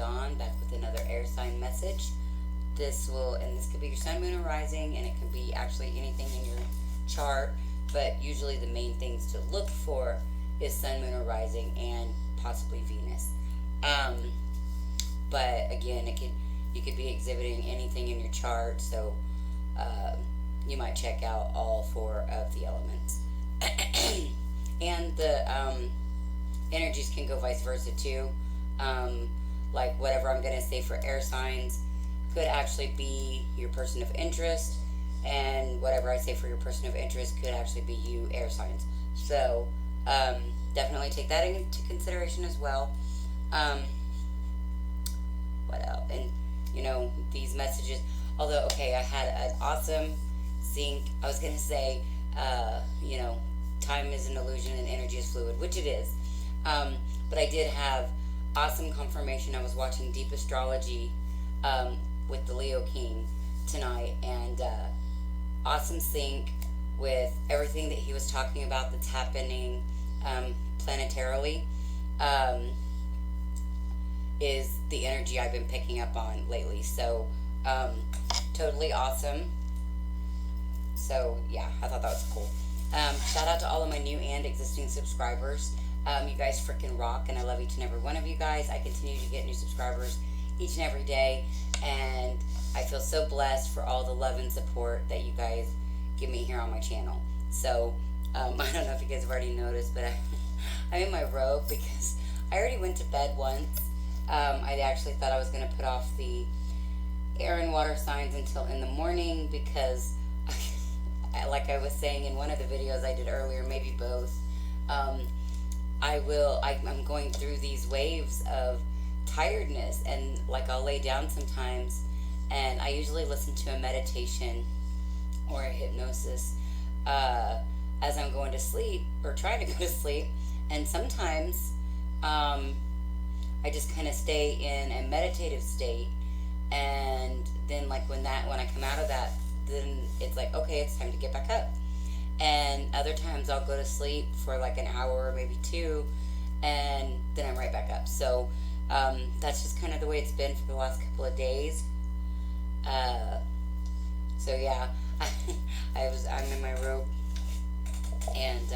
Dawn, back with another air sign message. This could be your sun, moon, or rising, and it can be actually anything in your chart, but usually the main things to look for is sun, moon, or rising, and possibly Venus. Um, but again, you could be exhibiting anything in your chart, so uh, you might check out all four of the elements. And the energies can go vice versa too. Like whatever I'm going to say for air signs could actually be your person of interest, and whatever I say for your person of interest could actually be you, air signs. So definitely take that into consideration as well. What else? And these messages. Although, okay, I had an awesome sync. I was gonna say, time is an illusion and energy is fluid, which it is. But I did have awesome confirmation. I was watching Deep Astrology with the Leo King tonight, and awesome sync with everything that he was talking about that's happening planetarily. Is the energy I've been picking up on lately. So totally awesome. So yeah, I thought that was cool. Shout out to all of my new and existing subscribers. You guys freaking rock, and I love each and every one of you guys. I continue to get new subscribers each and every day, and I feel so blessed for all the love and support that you guys give me here on my channel. So I don't know if you guys have already noticed, but I'm in my robe because I already went to bed once. I actually thought I was going to put off the air and water signs until in the morning because, like I was saying in one of the videos I did earlier, maybe both, I'm going through these waves of tiredness, and like I'll lay down sometimes, and I usually listen to a meditation or a hypnosis as I'm going to sleep or trying to go to sleep, and sometimes I just kind of stay in a meditative state, and then like when I come out of that, then it's like, okay, it's time to get back up. And other times I'll go to sleep for like an hour or maybe two, and then I'm right back up. So that's just kind of the way it's been for the last couple of days. So yeah, I'm in my robe, and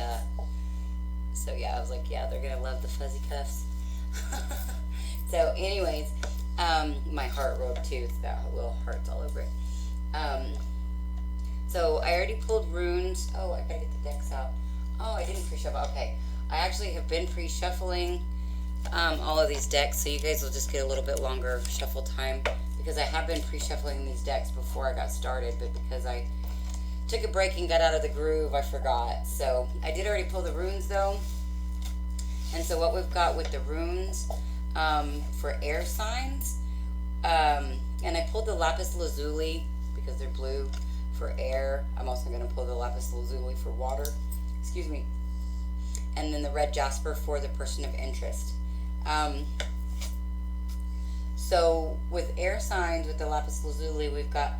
so yeah, I was like, yeah, they're gonna love the fuzzy cuffs. So anyways, my heart robe too, it's got little hearts all over it. So I already pulled runes. Oh, I gotta get the decks out. Oh, I didn't pre-shuffle. Okay, I actually have been pre-shuffling all of these decks, so you guys will just get a little bit longer shuffle time because I have been pre-shuffling these decks before I got started, but because I took a break and got out of the groove, I forgot. So I did already pull the runes though. And so what we've got with the runes for air signs, and I pulled the lapis lazuli because they're blue for air. I'm also going to pull the lapis lazuli for water, excuse me, and then the red jasper for the person of interest. So with air signs, with the lapis lazuli, we've got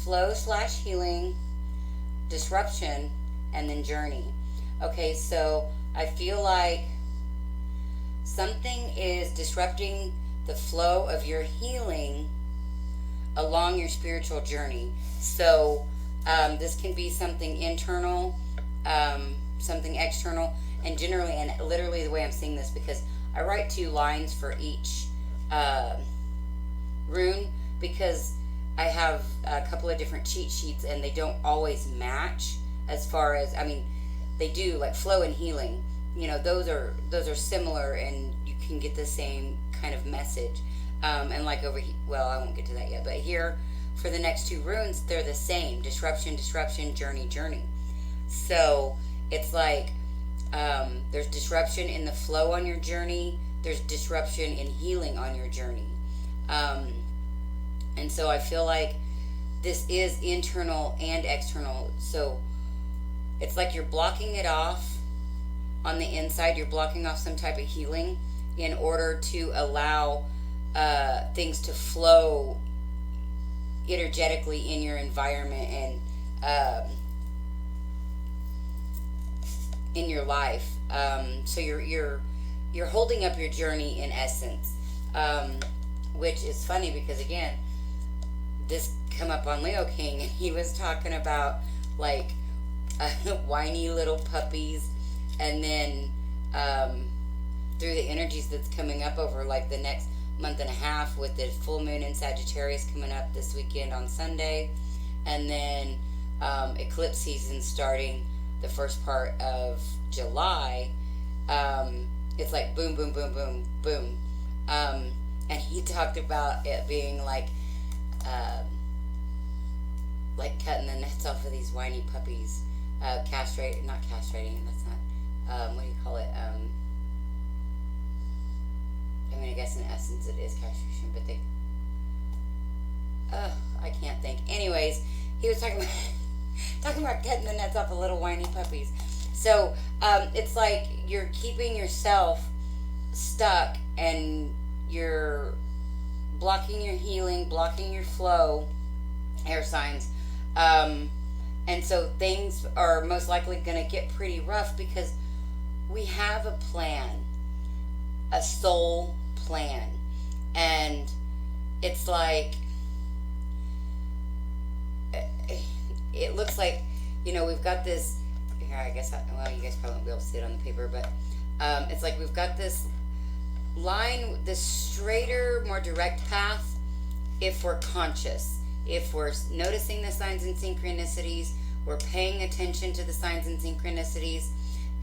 flow/healing, disruption, and then journey. Okay, so I feel like something is disrupting the flow of your healing along your spiritual journey. So this can be something internal, something external, and generally, and literally the way I'm seeing this, because I write 2 lines for each rune, because I have a couple of different cheat sheets and they don't always match as far as, I mean, they do, like flow and healing. Those are similar, and you can get the same kind of message. And like over here, well, I won't get to that yet, but here for the next 2 runes, they're the same: disruption, disruption, journey, journey. So it's like there's disruption in the flow on your journey. There's disruption in healing on your journey. And so I feel like this is internal and external. So it's like you're blocking it off. On the inside, you're blocking off some type of healing in order to allow things to flow energetically in your environment and in your life. So you're holding up your journey in essence. which is funny because, again, this come up on Leo King, and he was talking about like whiny little puppies, and then through the energies that's coming up over like the next month and a half, with the full moon in Sagittarius coming up this weekend on Sunday, and then eclipse season starting the first part of July. It's like boom, boom, boom, boom, boom. And he talked about it being like cutting the nuts off of these whiny puppies, not castrating, that's not, what do you call it? I mean, I guess in essence it is castration, but I can't think. Anyways, he was talking about cutting the nuts off of little whiny puppies. So it's like you're keeping yourself stuck, and you're blocking your healing, blocking your flow, air signs. And so things are most likely going to get pretty rough because we have a plan, a soul plan. And it's like, it looks like, we've got this, here, I guess, you guys probably won't be able to see it on the paper, but it's like we've got this line, this straighter, more direct path if we're conscious. If we're noticing the signs and synchronicities, we're paying attention to the signs and synchronicities,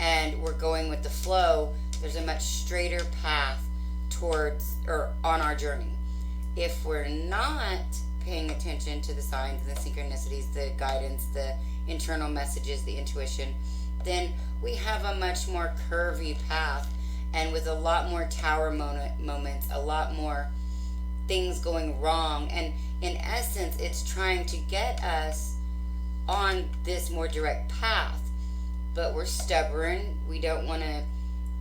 and we're going with the flow, there's a much straighter path towards or on our journey. If we're not paying attention to the signs and the synchronicities, the guidance, the internal messages, the intuition, then we have a much more curvy path, and with a lot more tower moments, a lot more things going wrong. And in essence, it's trying to get us on this more direct path, but we're stubborn. We don't want to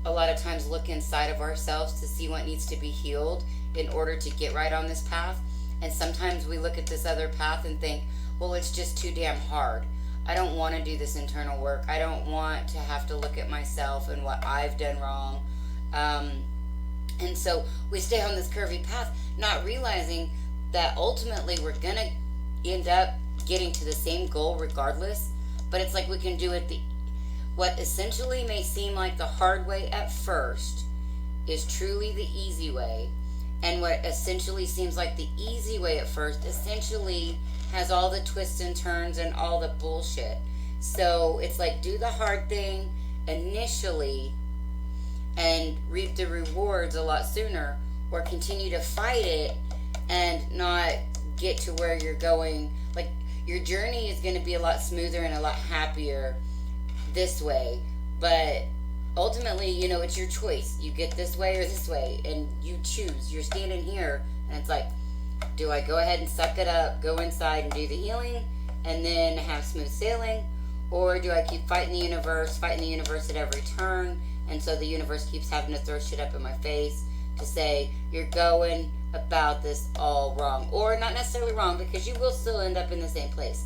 a lot of times look inside of ourselves to see what needs to be healed in order to get right on this path. And sometimes we look at this other path and think, well, it's just too damn hard. I don't want to do this internal work. I don't want to have to look at myself and what I've done wrong. And so we stay on this curvy path, not realizing that ultimately we're going to end up getting to the same goal regardless. But it's like we can do it what essentially may seem like the hard way at first is truly the easy way. And what essentially seems like the easy way at first essentially has all the twists and turns and all the bullshit. So it's like, do the hard thing initially and reap the rewards a lot sooner, or continue to fight it and not get to where you're going. Like, your journey is going to be a lot smoother and a lot happier this way, but ultimately, it's your choice. You get this way or this way, and you choose. You're standing here, and it's like, do I go ahead and suck it up, go inside and do the healing, and then have smooth sailing? Or do I keep fighting the universe at every turn, and so the universe keeps having to throw shit up in my face to say, you're going about this all wrong. Or not necessarily wrong, because you will still end up in the same place.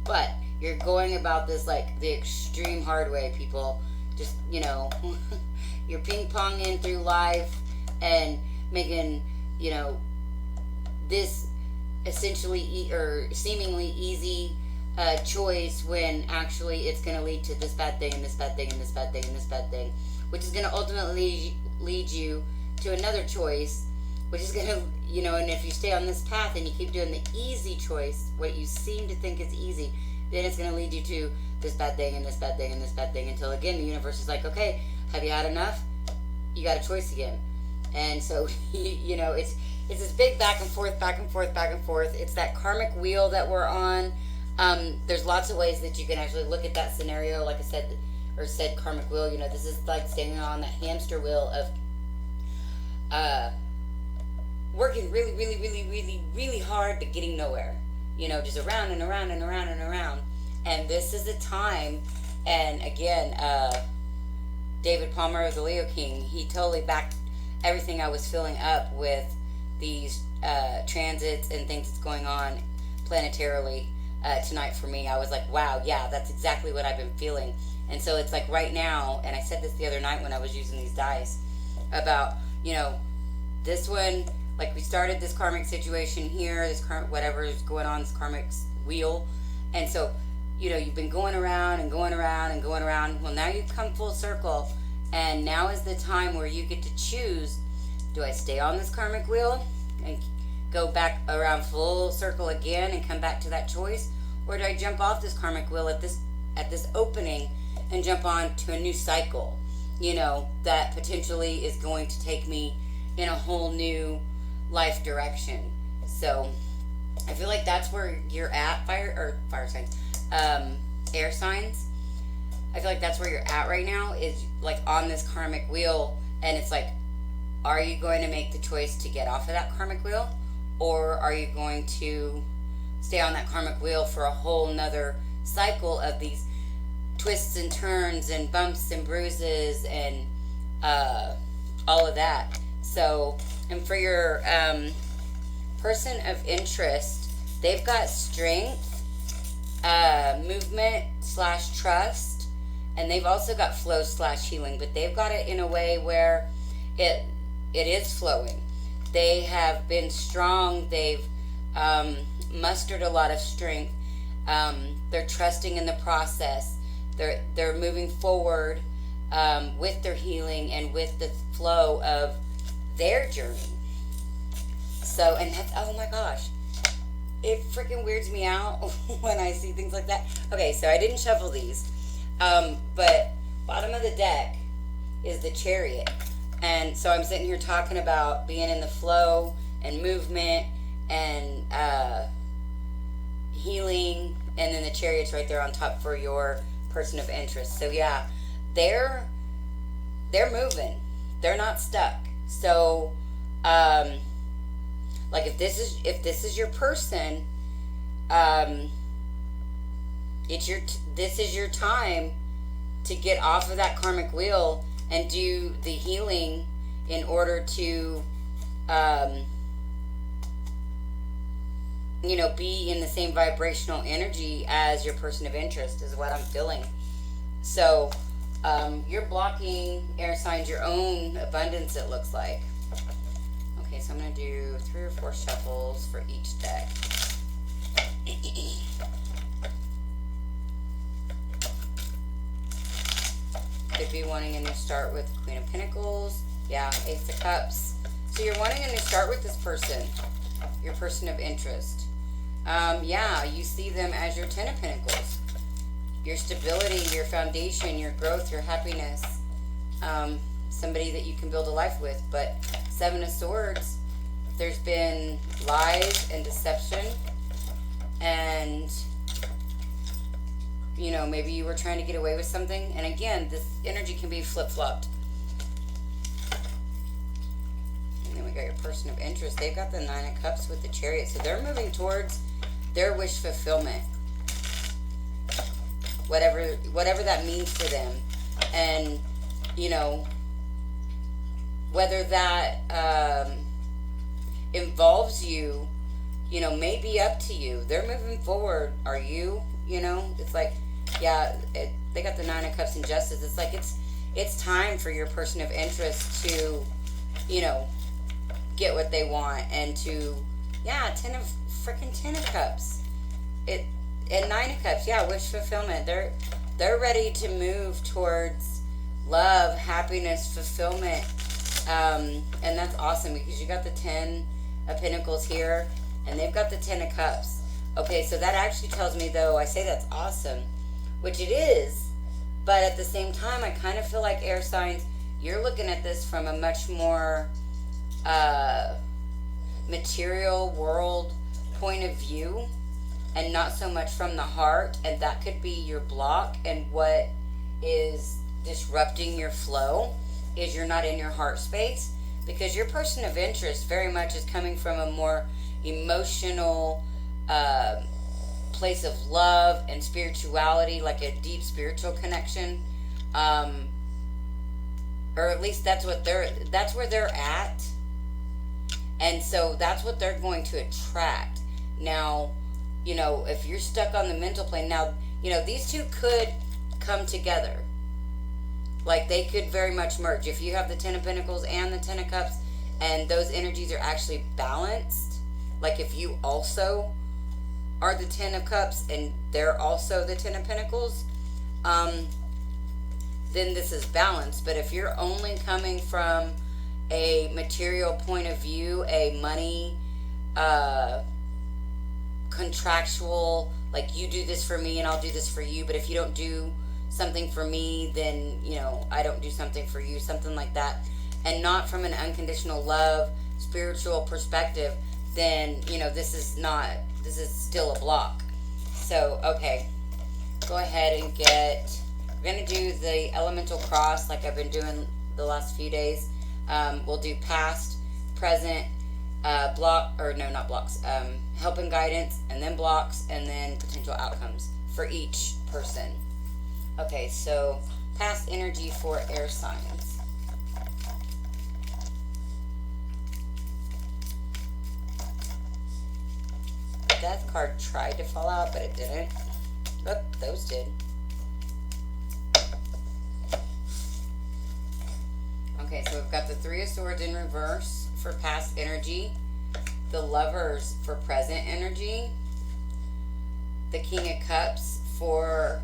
But you're going about this like the extreme hard way, people. Just, you're ping-ponging through life and making, this essentially or seemingly easy choice when actually it's going to lead to this bad thing and this bad thing and this bad thing and this bad thing, which is going to ultimately lead you to another choice, which is going to, and if you stay on this path and you keep doing the easy choice, what you seem to think is easy, then it's going to lead you to this bad thing and this bad thing and this bad thing until, again, the universe is like, okay, have you had enough? You got a choice again. And so, it's this big back and forth, back and forth, back and forth. It's that karmic wheel that we're on. There's lots of ways that you can actually look at that scenario, like I said, karmic wheel. This is like standing on that hamster wheel of working really, really, really, really, really hard, but getting nowhere. Just around and around and around and around. And this is the time, and again, David Palmer of the Leo King, he totally backed everything I was filling up with these transits and things that's going on planetarily tonight for me. I was like, wow, yeah, that's exactly what I've been feeling. And so it's like right now, and I said this the other night when I was using these dice, about, this one like we started this karmic situation here, this current whatever is going on, this karmic wheel, and so you've been going around and going around and going around. Well, now you've come full circle, and now is the time where you get to choose: do I stay on this karmic wheel and go back around full circle again and come back to that choice, or do I jump off this karmic wheel at this opening and jump on to a new cycle, that potentially is going to take me in a whole new life direction? So I feel like that's where you're at, fire signs, air signs. I feel like that's where you're at right now, is like on this karmic wheel, and it's like, are you going to make the choice to get off of that karmic wheel, or are you going to stay on that karmic wheel for a whole nother cycle of these twists and turns and bumps and bruises and all of that? So, and for your person of interest, they've got strength, movement / trust, and they've also got flow / healing, but they've got it in a way where it is flowing. They have been strong. They've mustered a lot of strength. They're trusting in the process. They're moving forward with their healing and with the flow of their journey. So, and that's, oh my gosh, it freaking weirds me out when I see things like that. Okay, so I didn't shuffle these, but bottom of the deck is the Chariot. And so I'm sitting here talking about being in the flow and movement and healing, and then the Chariot's right there on top for your person of interest. So yeah, they're moving. They're not stuck. So like if this is your person, this is your time to get off of that karmic wheel and do the healing in order to be in the same vibrational energy as your person of interest, is what I'm feeling. So you're blocking, air signs, your own abundance, it looks like. Okay, so I'm going to do 3 or 4 shuffles for each deck. Could be wanting a new start with Queen of Pentacles. Yeah, Ace of Cups. So you're wanting a new start with this person, your person of interest. Yeah, you see them as your 10 of Pentacles. Your stability, your foundation, your growth, your happiness. Somebody that you can build a life with. But 7 of Swords, there's been lies and deception. And maybe you were trying to get away with something. And again, this energy can be flip-flopped. And then we got your person of interest. They've got the 9 of Cups with the Chariot. So they're moving towards their wish fulfillment. Whatever that means to them. And, whether that involves you, may be up to you. They're moving forward. Are you? It's like, yeah, they got the 9 of Cups and Justice. It's like it's time for your person of interest to, get what they want, and to, yeah, 10 of Cups. And 9 of Cups, yeah, wish fulfillment. They're ready to move towards love, happiness, fulfillment, and that's awesome because you got the 10 of Pentacles here, and they've got the 10 of Cups. Okay, so that actually tells me, though, I say that's awesome, which it is, but at the same time, I kind of feel like, air signs, you're looking at this from a much more material world point of view, and not so much from the heart, and that could be your block. And what is disrupting your flow is you're not in your heart space, because your person of interest very much is coming from a more emotional place of love and spirituality, like a deep spiritual connection, or at least that's where they're at, and so that's what they're going to attract. Now, if you're stuck on the mental plane, now, these two could come together. Like, they could very much merge. If you have the 10 of Pentacles and the 10 of Cups, and those energies are actually balanced. Like if you also are the Ten of Cups and they're also the Ten of Pentacles, then this is balanced. But if you're only coming from a material point of view, a money, contractual, like you do this for me and I'll do this for you, but if you don't do something for me, then, you know, I don't do something for you, something like that, and not from an unconditional love, spiritual perspective, then, you know, this is still a block. So, okay, go ahead and we're going to do the elemental cross like I've been doing the last few days. We'll do past, present, not blocks, help and guidance, and then blocks, and then potential outcomes for each person. Okay, so past energy for air signs. The death card tried to fall out, but it didn't. Look, those did. Okay, so we've got the Three of Swords in reverse for past energy, the Lovers for present energy, the King of Cups for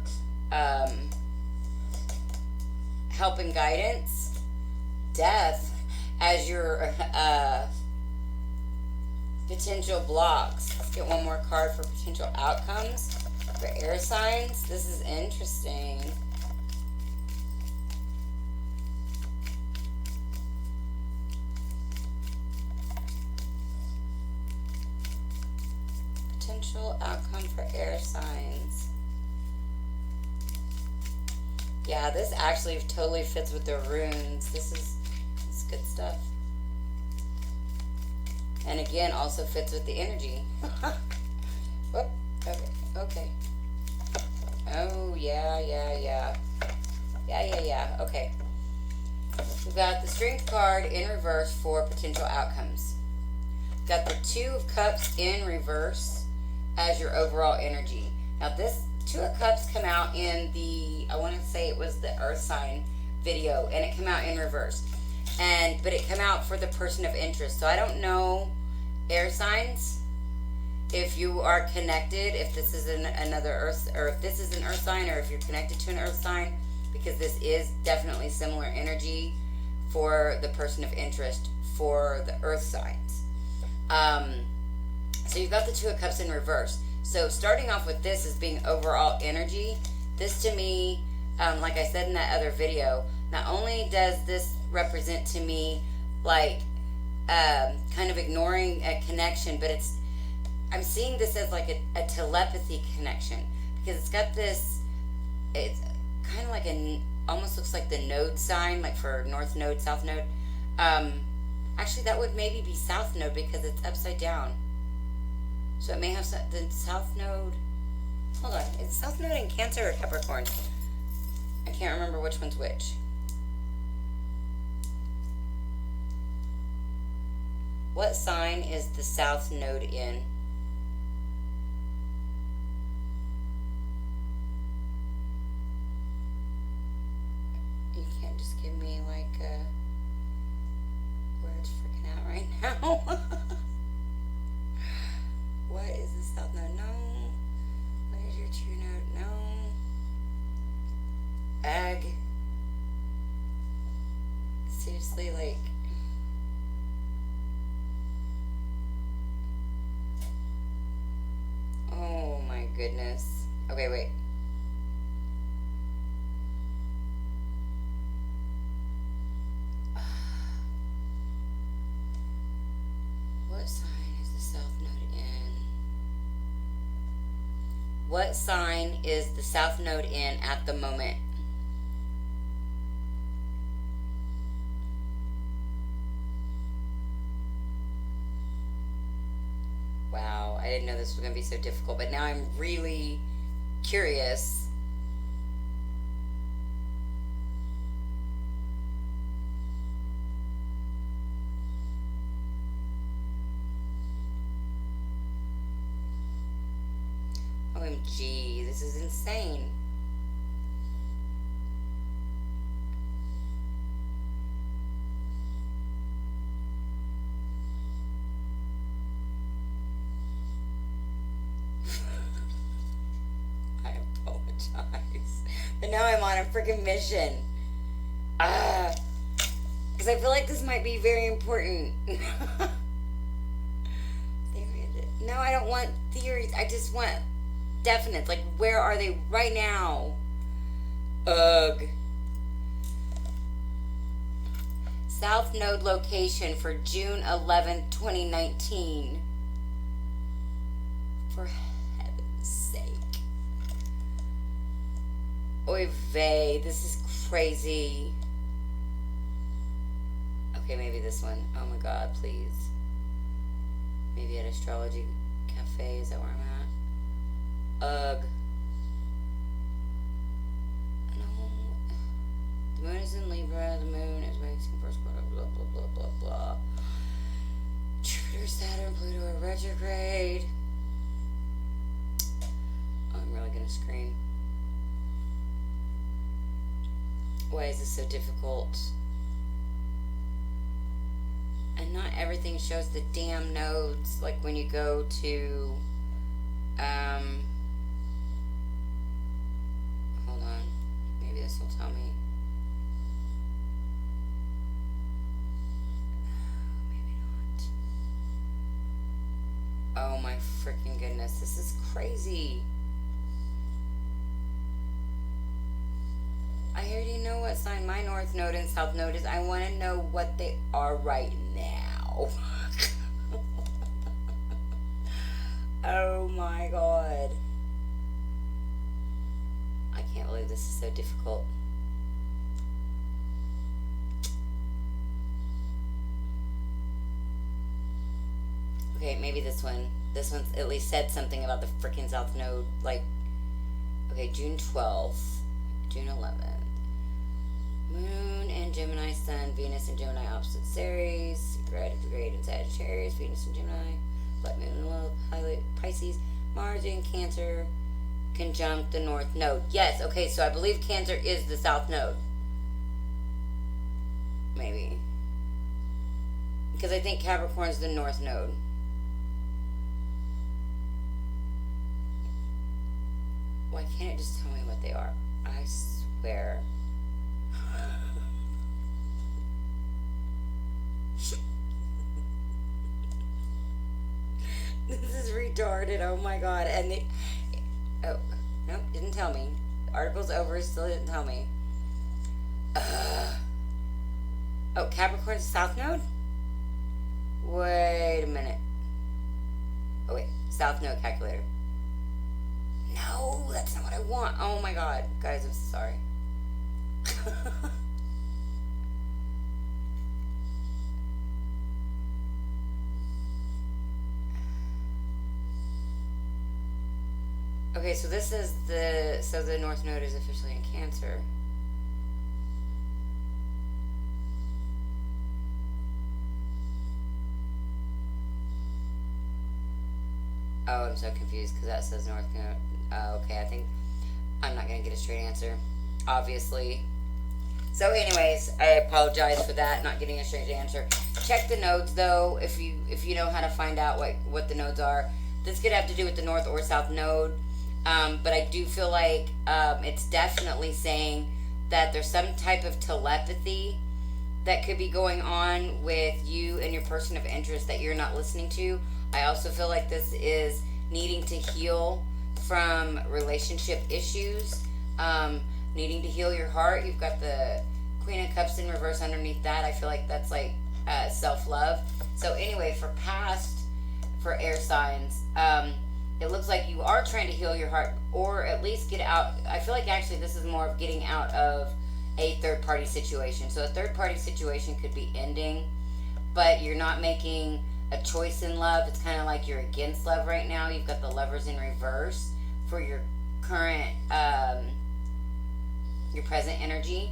help and guidance, Death as your potential blocks. Let's get one more card for potential outcomes for air signs. This is interesting. Potential outcome for air signs. Yeah, this actually totally fits with the runes. This is good stuff. And again, also fits with the energy. Whoop. Okay. Oh, yeah. Okay. We've got the Strength card in reverse for potential outcomes. Got the Two of Cups in reverse as your overall energy. Now this Two of Cups come out in I want to say it was the Earth sign video, and it came out in reverse. But it came out for the person of interest. So I don't know, air signs, if you are connected, if this is another Earth, or if this is an Earth sign, or if you're connected to an Earth sign, because this is definitely similar energy for the person of interest for the Earth signs. So you've got the Two of Cups in reverse. So starting off with this as being overall energy, this to me, like I said in that other video, not only does this represent to me like kind of ignoring a connection, but I'm seeing this as like a telepathy connection, because it's got this, it's kind of like almost looks like the node sign, like for North Node, South Node. Actually, that would maybe be South Node because it's upside down. So it may have the South Node. Hold on. Is South Node in Cancer or Capricorn? I can't remember which one's which. What sign is the South Node in? You can't just give me like where it's freaking out right now. What is the South Node? No. What is your True Node? No. Ag. Seriously, like. Oh my goodness. Okay, wait. What sign is the South Node in? What sign is the South Node in at the moment? Wow, I didn't know this was going to be so difficult, but now I'm really curious. OMG, this is insane. now I'm on a freaking mission. Because I feel like this might be very important. No, I don't want theories. I just want definites. Like, where are they right now? Ugh. South Node location for June 11th, 2019. For heaven's sake. Oy vey, this is crazy. Okay, maybe this one. Oh my god, please. Maybe at Astrology Cafe, is that where I'm at? Ugh. No. The moon is in Libra, the moon is waxing first quarter, blah, blah, blah, blah, blah. Jupiter, Saturn, Pluto are retrograde. Oh, I'm really gonna scream. Why is this so difficult? And not everything shows the damn nodes. Like when you go to, hold on, maybe this will tell me. Maybe not. Oh my freaking goodness, this is crazy. I already know what sign my north node and south node is. I want to know what they are right now. Oh my god. I can't believe this is so difficult. Okay, maybe this one. This one's at least said something about the freaking south node. Like, okay, June 12th, June 11th. Moon and Gemini, Sun, Venus and Gemini, opposite Ceres, retrograde in Sagittarius, Venus and Gemini, Black Moon and Love, Pilot, Pisces, Mars in Cancer, conjunct the North Node. Yes, okay, so I believe Cancer is the South Node. Maybe. Because I think Capricorn's the North Node. Why can't it just tell me what they are? I swear. This is retarded. Oh my god. And the oh nope, didn't tell me. The article's over, still didn't tell me. Oh, Capricorn's South Node? Wait a minute. Oh wait, South Node calculator. No, that's not what I want. Oh my god. Guys, I'm so sorry. Okay, so this is the North Node is officially in Cancer. Oh, I'm so confused because that says North Node. Okay, I think I'm not going to get a straight answer, obviously. So anyways, I apologize for that, not getting a straight answer. Check the nodes, though, if you know how to find out what the nodes are. This could have to do with the North or South Node, but I do feel like it's definitely saying that there's some type of telepathy that could be going on with you and your person of interest that you're not listening to. I also feel like this is needing to heal from relationship issues, needing to heal your heart. You've got the Queen of Cups in reverse underneath that. I feel like that's like self-love. So anyway, for air signs, it looks like you are trying to heal your heart or at least get out. I feel like actually this is more of getting out of a third-party situation. So a third-party situation could be ending, but you're not making a choice in love. It's kind of like you're against love right now. You've got the Lovers in reverse for your current, your present energy.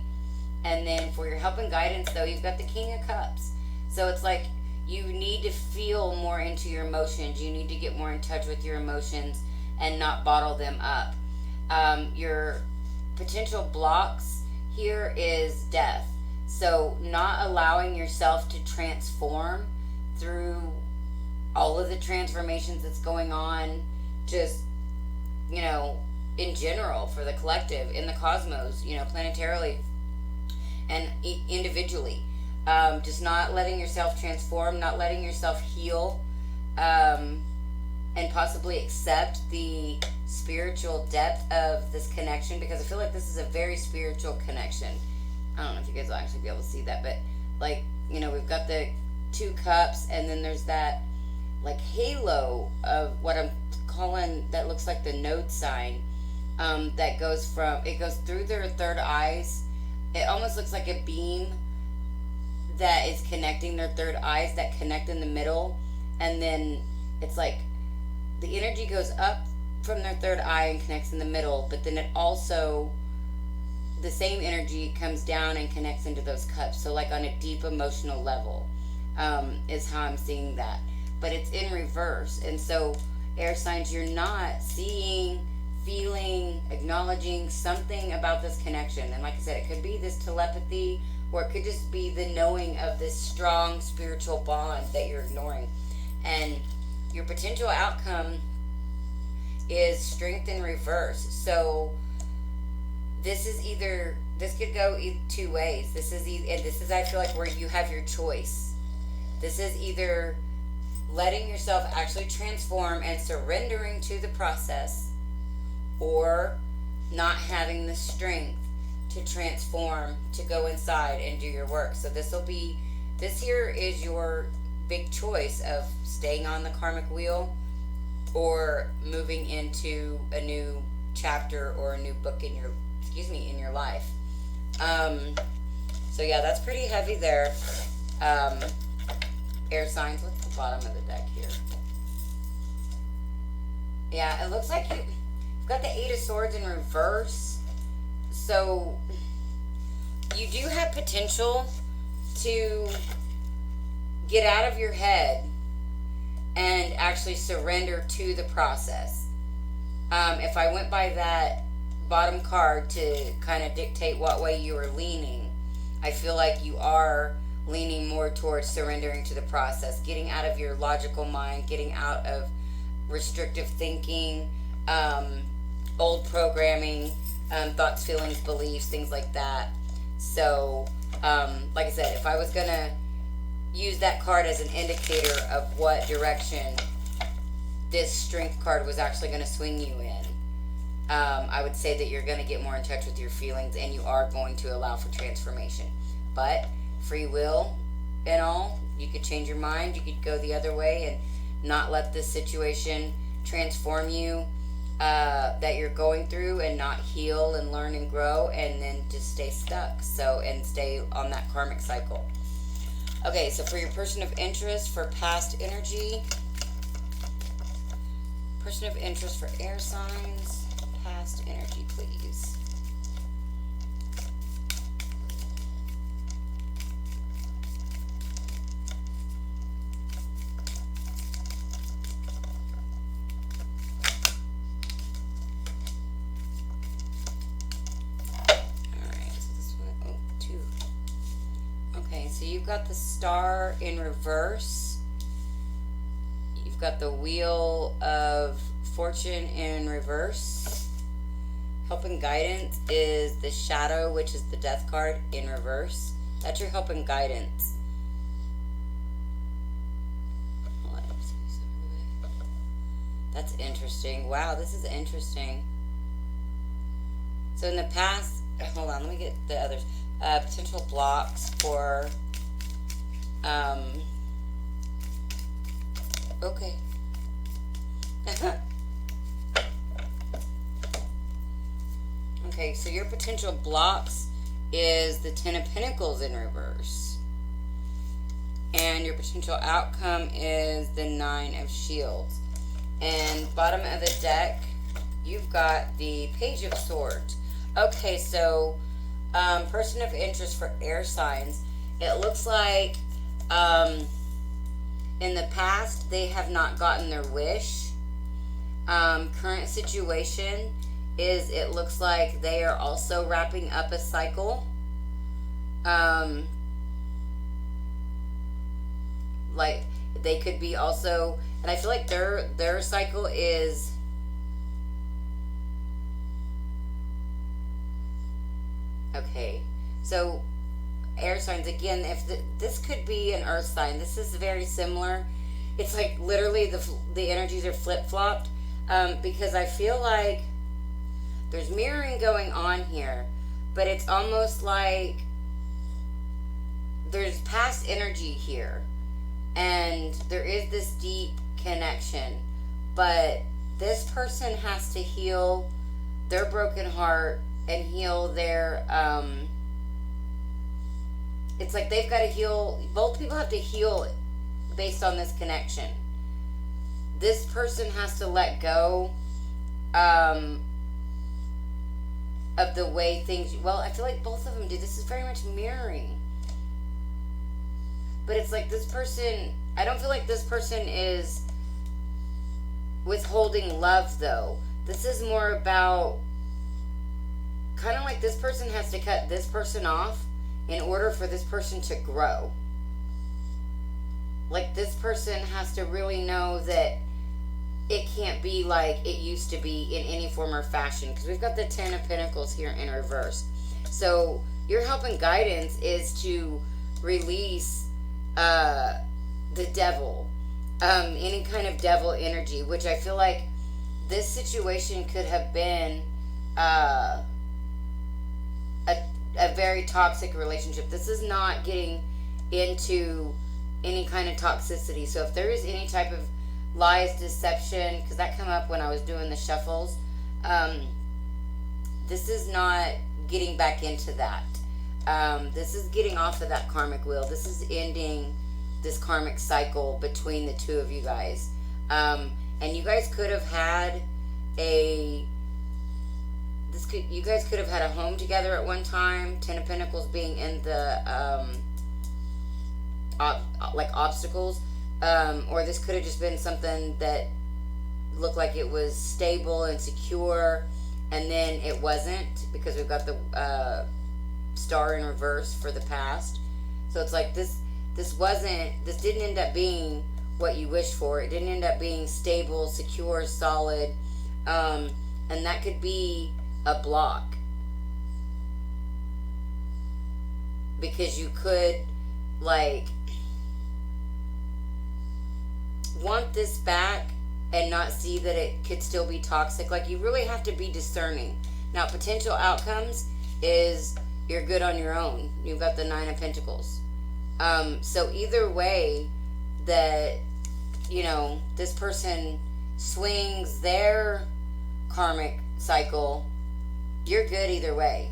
And then for your help and guidance, though, you've got the King of Cups. So it's like you need to feel more into your emotions. You need to get more in touch with your emotions and not bottle them up. Your potential blocks here is death. So not allowing yourself to transform through all of the transformations that's going on, just, in general, for the collective, in the cosmos, planetarily and individually. Just not letting yourself transform, not letting yourself heal, and possibly accept the spiritual depth of this connection, because I feel like this is a very spiritual connection. I don't know if you guys will actually be able to see that, but like, we've got the 2 cups, and then there's that like halo of what I'm calling, that looks like the node sign, that goes through their third eyes. It almost looks like a beam that is connecting their third eyes, that connect in the middle, and then it's like the energy goes up from their third eye and connects in the middle, but then it also, the same energy comes down and connects into those cups. So like on a deep emotional level, is how I'm seeing that. But it's in reverse. And so air signs, you're not seeing, feeling, acknowledging something about this connection. And like I said, it could be this telepathy, or it could just be the knowing of this strong spiritual bond that you're ignoring. And your potential outcome is strength in reverse. So this could go 2 ways. This is I feel like where you have your choice. This is either letting yourself actually transform and surrendering to the process, or not having the strength to transform, to go inside and do your work. So this here is your big choice of staying on the karmic wheel, or moving into a new chapter or a new book in your life. So yeah, that's pretty heavy there. Air signs. What's the bottom of the deck here? Yeah, it looks like you've got the 8 of Swords in reverse. So you do have potential to get out of your head and actually surrender to the process. If I went by that bottom card to kind of dictate what way you are leaning, I feel like you are leaning more towards surrendering to the process, getting out of your logical mind, getting out of restrictive thinking, old programming, thoughts, feelings, beliefs, things like that. So, like I said, if I was going to use that card as an indicator of what direction this strength card was actually going to swing you in, I would say that you're going to get more in touch with your feelings, and you are going to allow for transformation. But free will and all, you could change your mind, you could go the other way and not let this situation transform you, that you're going through, and not heal and learn and grow, and then just stay stuck, and stay on that karmic cycle. Okay, so for your person of interest, for past energy, person of interest for air signs, past energy, please. So you've got the Star in reverse. You've got the Wheel of Fortune in reverse. Help and guidance is the Shadow, which is the Death card, in reverse. That's your help and guidance. That's interesting. Wow, this is interesting. So in the past, hold on, let me get the others. Potential blocks for okay. Okay, so your potential blocks is the 10 of Pentacles in reverse, and your potential outcome is the 9 of Shields. And bottom of the deck, you've got the Page of Swords. Okay, so person of interest for air signs, it looks like in the past they have not gotten their wish. Current situation is, it looks like they are also wrapping up a cycle. Like they could be also, and I feel like their cycle is So air signs again, if this could be an earth sign, this is very similar. It's like literally the energies are flip-flopped, because I feel like there's mirroring going on here, but it's almost like there's past energy here, and there is this deep connection, but this person has to heal their broken heart and heal their it's like they've got to heal, both people have to heal based on this connection. This person has to let go of the way things, well, I feel like both of them do. This is very much mirroring. But it's like this person, I don't feel like this person is withholding love, though. This is more about kind of like this person has to cut this person off in order for this person to grow. Like this person has to really know that it can't be like it used to be in any form or fashion, because we've got the 10 of Pentacles here in reverse. So your help and guidance is to release the devil, any kind of devil energy, which I feel like this situation could have been a very toxic relationship. This is not getting into any kind of toxicity. So if there is any type of lies, deception, because that came up when I was doing the shuffles, this is not getting back into that. This is getting off of that karmic wheel. This is ending this karmic cycle between the two of you guys. And you guys could have had you guys could have had a home together at one time. 10 of Pentacles being in the like obstacles, or this could have just been something that looked like it was stable and secure, and then it wasn't, because we've got the star in reverse for the past. So it's like this didn't end up being what you wished for. It didn't end up being stable, secure, solid, and that could be a block, because you could like want this back and not see that it could still be toxic. Like you really have to be discerning. Now potential outcomes is you're good on your own. You've got the 9 of Pentacles. So either way that, you know, this person swings their karmic cycle, you're good either way.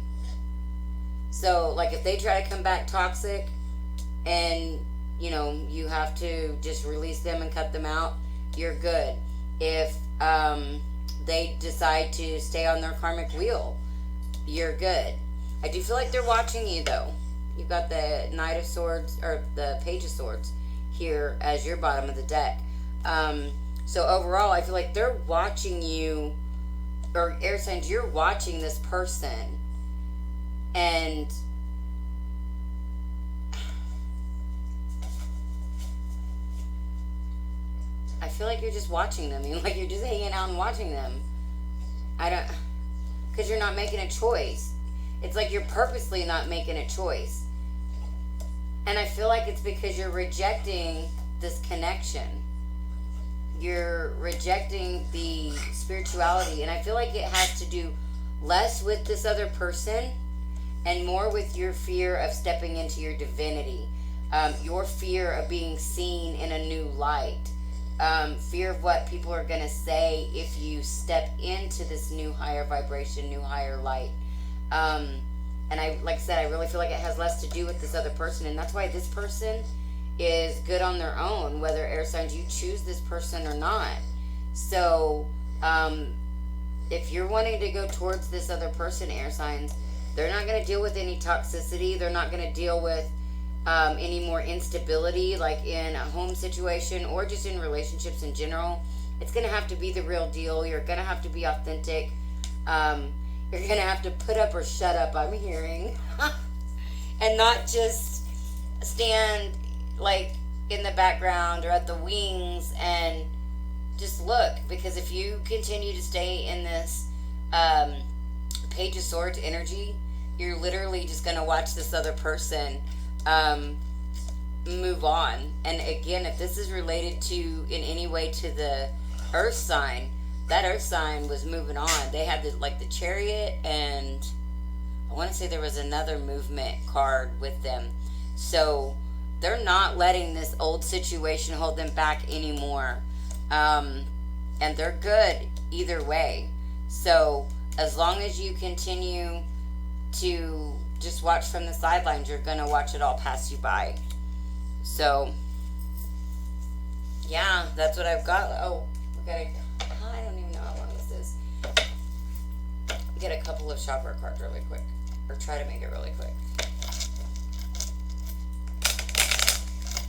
So like if they try to come back toxic and, you know, you have to just release them and cut them out, you're good. If they decide to stay on their karmic wheel, you're good. I do feel like they're watching you though. You've got the Knight of Swords, or the Page of Swords here as your bottom of the deck. So overall, I feel like they're watching you, or air signs, you're watching this person, and I feel like you're just watching them. Like you're just hanging out and watching them. Because you're not making a choice. It's like you're purposely not making a choice. And I feel like it's because you're rejecting this connection. You're rejecting the spirituality. And I feel like it has to do less with this other person and more with your fear of stepping into your divinity. Your fear of being seen in a new light. Fear of what people are going to say if you step into this new higher vibration, new higher light. And I, like I said, I really feel like it has less to do with this other person. And that's why this person is good on their own, whether air signs you choose this person or not. So, if you're wanting to go towards this other person, air signs, they're not going to deal with any toxicity. They're not going to deal with any more instability, like in a home situation or just in relationships in general. It's going to have to be the real deal. You're going to have to be authentic. You're going to have to put up or shut up, I'm hearing. And not just stand like in the background or at the wings and just look. Because if you continue to stay in this Page of Swords energy, you're literally just going to watch this other person move on. And again, if this is related to in any way to the earth sign, that earth sign was moving on. They had the chariot, and I want to say there was another movement card with them. So they're not letting this old situation hold them back anymore. And they're good either way. So as long as you continue to just watch from the sidelines, you're going to watch it all pass you by. So, yeah, that's what I've got. Oh, I don't even know how long this is. Get a couple of chakra cards really quick. Or try to make it really quick.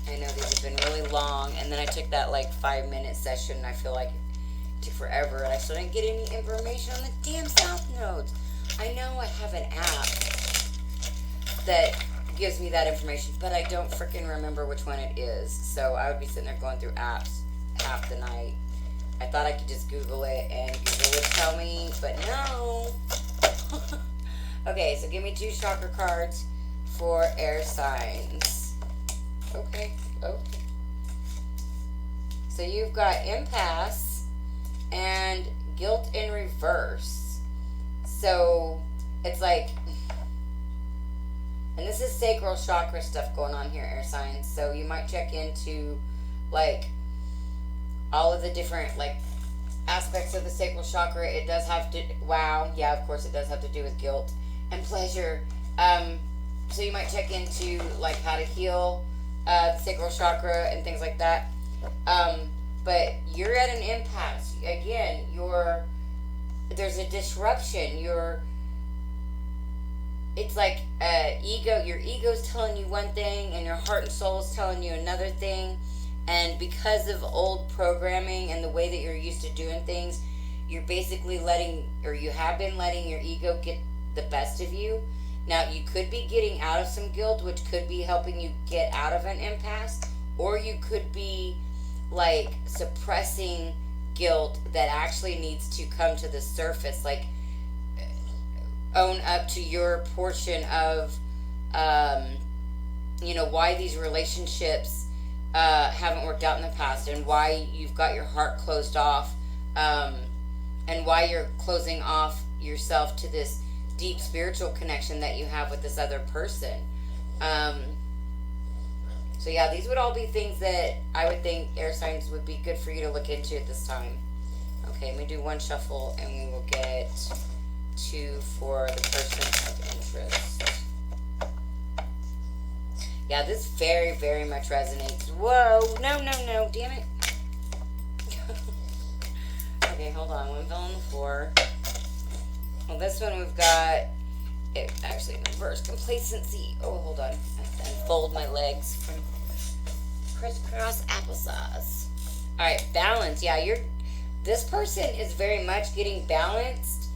I know these have been really long, and then I took that 5-minute session, and I feel like it took forever, and I still didn't get any information on the damn South Nodes. I know I have an app that gives me that information, but I don't freaking remember which one it is. So I would be sitting there going through apps half the night. I thought I could just Google it and Google would tell me, but no. Okay, so give me 2 chakra cards for air signs. Okay. So you've got impasse and guilt in reverse. So it's and this is sacral chakra stuff going on here, air signs. So you might check into all of the different aspects of the sacral chakra. It does have to, yeah, of course it does have to do with guilt and pleasure. So you might check into how to heal the sacral chakra and things like that. But you're at an impasse. Again, there's a disruption. It's your ego's telling you one thing and your heart and soul is telling you another thing. And because of old programming and the way that you're used to doing things, you're basically you have been letting your ego get the best of you. Now, you could be getting out of some guilt, which could be helping you get out of an impasse, or you could be suppressing guilt that actually needs to come to the surface, own up to your portion of why these relationships haven't worked out in the past, and why you've got your heart closed off, and why you're closing off yourself to this deep spiritual connection that you have with this other person. So yeah, these would all be things that I would think air signs would be good for you to look into at this time. Okay, let me do 1 shuffle, and we will get 2 for the person of interest. Yeah, this very, very much resonates. Whoa, no, damn it. Okay, hold on, 1 fell on the floor. Well, this one we've got, it actually reverse complacency. Oh, hold on, I have to unfold my legs from crisscross applesauce. All right, balance. Yeah, this person is very much getting balanced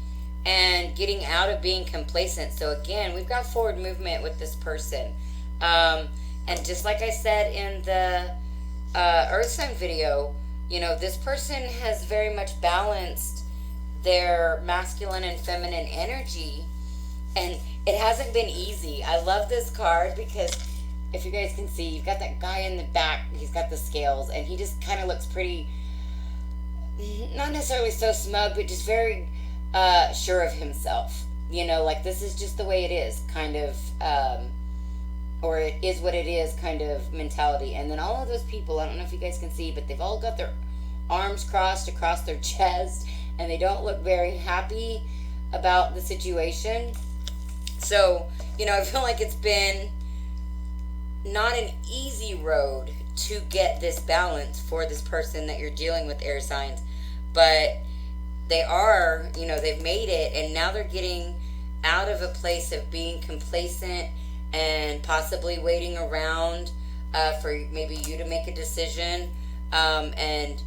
and getting out of being complacent. So again, we've got forward movement with this person. And just like I said in the Earth sign video, this person has very much balanced their masculine and feminine energy, and it hasn't been easy. I love this card because if you guys can see, you've got that guy in the back, he's got the scales, and he just kind of looks pretty, not necessarily so smug, but just very sure of himself. This is just the way it is, kind of, or it is what it is kind of mentality. And then all of those people, I don't know if you guys can see, but they've all got their arms crossed across their chest, and they don't look very happy about the situation. So, I feel like it's been not an easy road to get this balance for this person that you're dealing with, air signs, but they are, they've made it, and now they're getting out of a place of being complacent and possibly waiting around for maybe you to make a decision, and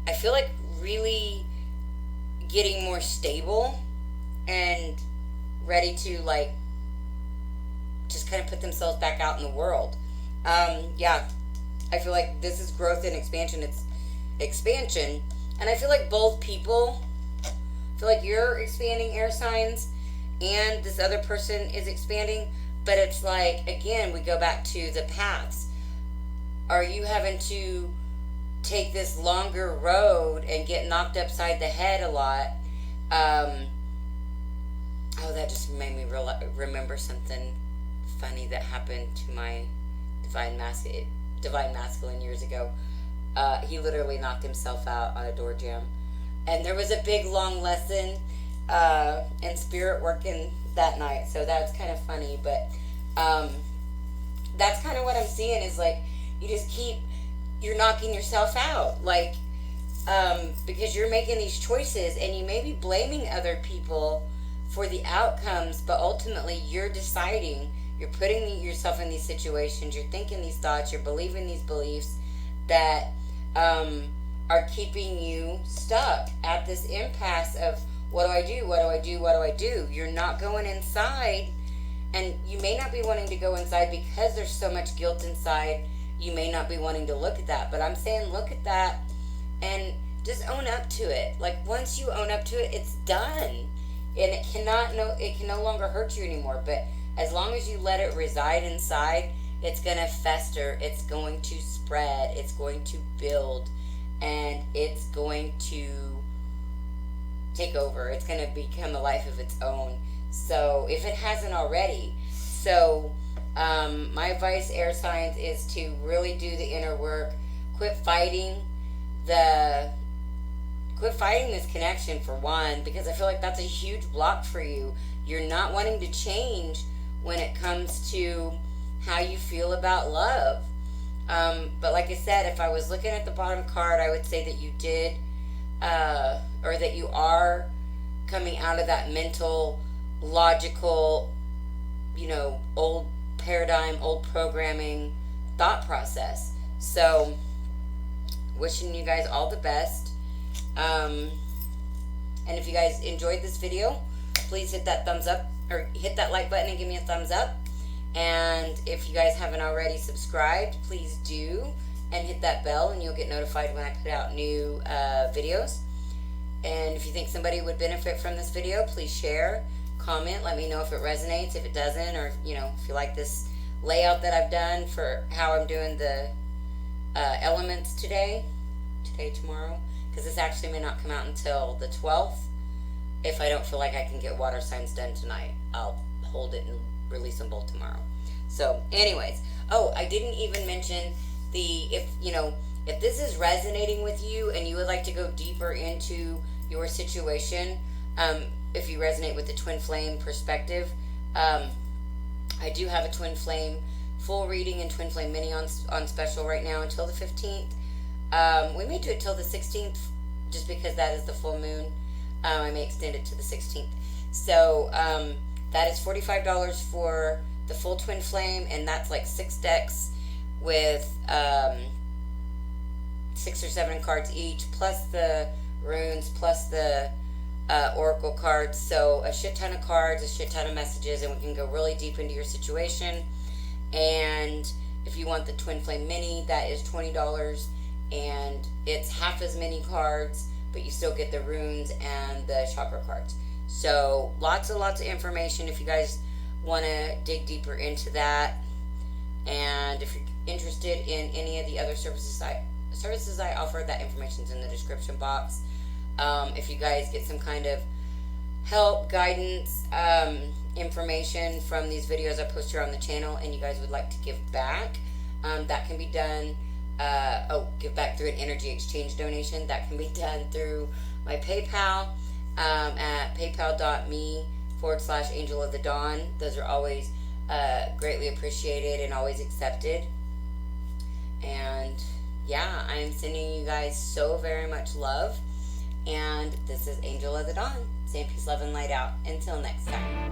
I feel like really getting more stable and ready to just kind of put themselves back out in the world. Yeah, I feel like this is growth and expansion. It's expansion, and I feel like both people, I feel like you're expanding, air signs, and this other person is expanding. But it's like, again, we go back to the paths. Are you having to take this longer road and get knocked upside the head a lot? Oh, that just made me remember something funny that happened to my divine masculine years ago. He literally knocked himself out on a door jam, and there was a big long lesson in spirit working that night. So that's kind of funny, but that's kind of what I'm seeing is like you're knocking yourself out, like because you're making these choices, and you may be blaming other people for the outcomes, but ultimately you're deciding. You're putting yourself in these situations, you're thinking these thoughts, you're believing these beliefs that are keeping you stuck at this impasse of what do I do, what do I do, what do I do? You're not going inside, and you may not be wanting to go inside because there's so much guilt inside. You may not be wanting to look at that, but I'm saying look at that and just own up to it. Like once you own up to it, it's done, and it can no longer hurt you anymore. But as long as you let it reside inside, it's going to fester, it's going to spread, it's going to build, and it's going to take over. It's going to become a life of its own. So if it hasn't already. So my advice, air signs, is to really do the inner work. Quit fighting this connection, for one, because I feel like that's a huge block for you. You're not wanting to change when it comes to how you feel about love. But like I said, if I was looking at the bottom card, I would say that you did, or that you are coming out of that mental, logical, old paradigm, old programming thought process. So wishing you guys all the best. And if you guys enjoyed this video, please hit that thumbs up, or hit that like button and give me a thumbs up. And if you guys haven't already subscribed, please do, and hit that bell, and you'll get notified when I put out new videos. And if you think somebody would benefit from this video, please share, comment, let me know if it resonates, if it doesn't, or if you like this layout that I've done for how I'm doing the elements today, tomorrow, because this actually may not come out until the 12th. If I don't feel like I can get water signs done tonight, I'll hold it and release them both tomorrow. So anyways, I didn't even mention if this is resonating with you and you would like to go deeper into your situation, if you resonate with the twin flame perspective, I do have a twin flame full reading and twin flame mini on special right now until the 15th. We may do it till the 16th just because that is the full moon. I may extend it to the 16th. So that is $45 for the full twin flame, and that's like 6 decks with 6 or 7 cards each, plus the runes, plus the oracle cards. So a shit ton of cards, a shit ton of messages, and we can go really deep into your situation. And if you want the twin flame mini, that is $20, and it's half as many cards, but you still get the runes and the chakra cards. So lots and lots of information if you guys want to dig deeper into that. And if you're interested in any of the other services I offer, that information's in the description box. If you guys get some kind of help, guidance, information from these videos I post here on the channel, and you guys would like to give back, that can be done. Give back through an energy exchange donation. That can be done through my PayPal at paypal.me/Angel of the Dawn. Those are always greatly appreciated and always accepted. And yeah, I am sending you guys so very much love. And this is Angel of the Dawn. Saying peace, love, and light out. Until next time.